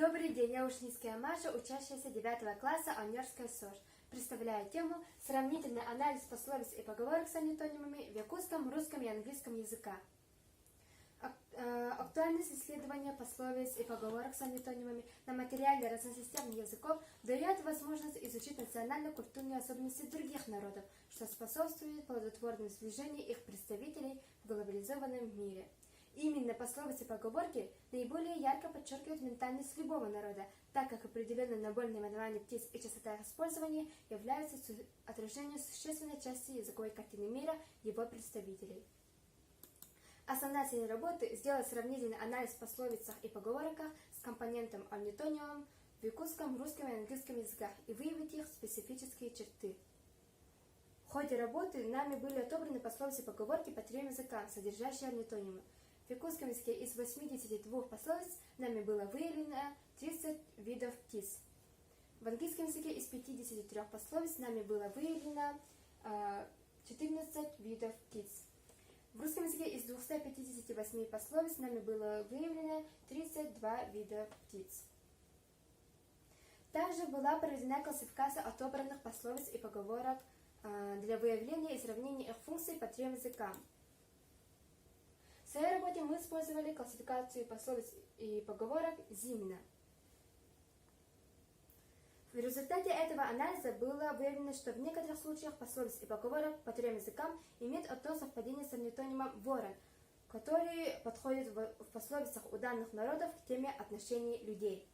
Добрый день, я Ушницкая Маша, учащаяся 9 класса Аньярская СОЖ. Представляю тему «Сравнительный анализ пословиц и поговорок с антонимами в якутском, русском и английском языках». Актуальность исследования пословиц и поговорок с антонимами на материале разносистемных языков дает возможность изучить национально-культурные особенности других народов, что способствует плодотворному сближению их представителей в глобализованном мире. Именно пословицы и поговорки наиболее ярко подчеркивают ментальность любого народа, так как определенное набольное наименование птиц и частота их использования являются отражением существенной части языковой картины мира его представителей. Основная цель работы – сделать сравнительный анализ пословицах и поговорках с компонентом антонимом в якутском, русском и английском языках и выявить их специфические черты. В ходе работы нами были отобраны пословицы и поговорки по 3 языкам, содержащие антонимы. В якутском языке из 82 пословиц нами было выявлено 30 видов птиц. В английском языке из 53 пословиц нами было выявлено 14 видов птиц. В русском языке из 258 пословиц нами было выявлено 32 вида птиц. Также была проведена классификация отобранных пословиц и поговорок для выявления и сравнения их функций по 3 языкам. В своей работе мы использовали классификацию пословиц и поговорок Зимина. В результате этого анализа было выявлено, что в некоторых случаях пословиц и поговорок по 3 языкам имеют одно совпадение с антонимом ворон, который подходит в пословицах у данных народов к теме отношений людей.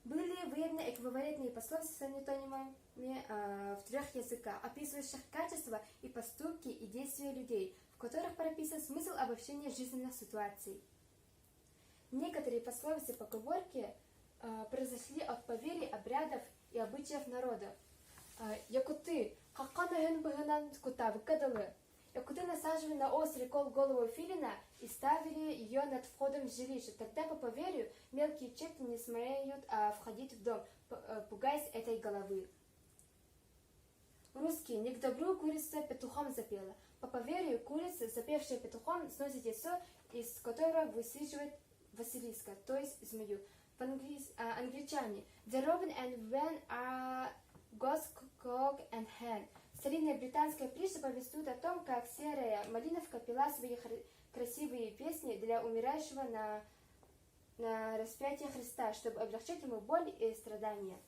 Были выявлены эквивалентные пословицы с антонимами в 3 языках, описывающих качества и поступки и действия людей, в которых прописан смысл обобщения жизненных ситуаций. Некоторые пословицы и поговорки произошли от поверий, обрядов и обычаев народов. Якуты Якуты насаживали на острый кол голову филина и ставили ее над входом в жилище. Тогда, по поверью, мелкие черти не смеют входить в дом, пугаясь этой головы. Русские: не к добру курица петухом запела. По поверью, курица, запевшая петухом, сносит яйцо, из которого высиживает Василиска, то есть змею. Англичане: the robin and wren are ghost cock and hen. Старинная британская притча повествует о том, как серая малиновка пела свои красивые песни для умирающего на распятие Христа, чтобы облегчить ему боль и страдания.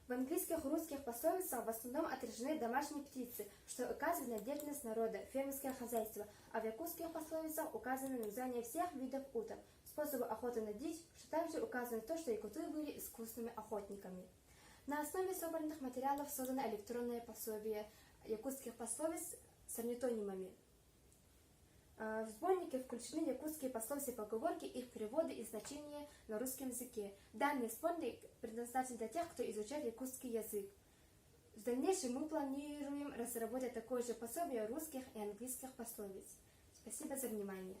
В английских и русских пословицах в основном отражены домашние птицы, что указывает на деятельность народа, фермерское хозяйство, а в якутских пословицах указано название всех видов уток, способы охоты на дичь, что также указано то, что якуты были искусными охотниками. На основе собранных материалов создано электронное пособие якутских пословиц с антонимами. В сборнике включены якутские пословицы и поговорки, их переводы и значения на русском языке. Данный сборник предназначен для тех, кто изучает якутский язык. В дальнейшем мы планируем разработать такое же пособие русских и английских пословиц. Спасибо за внимание.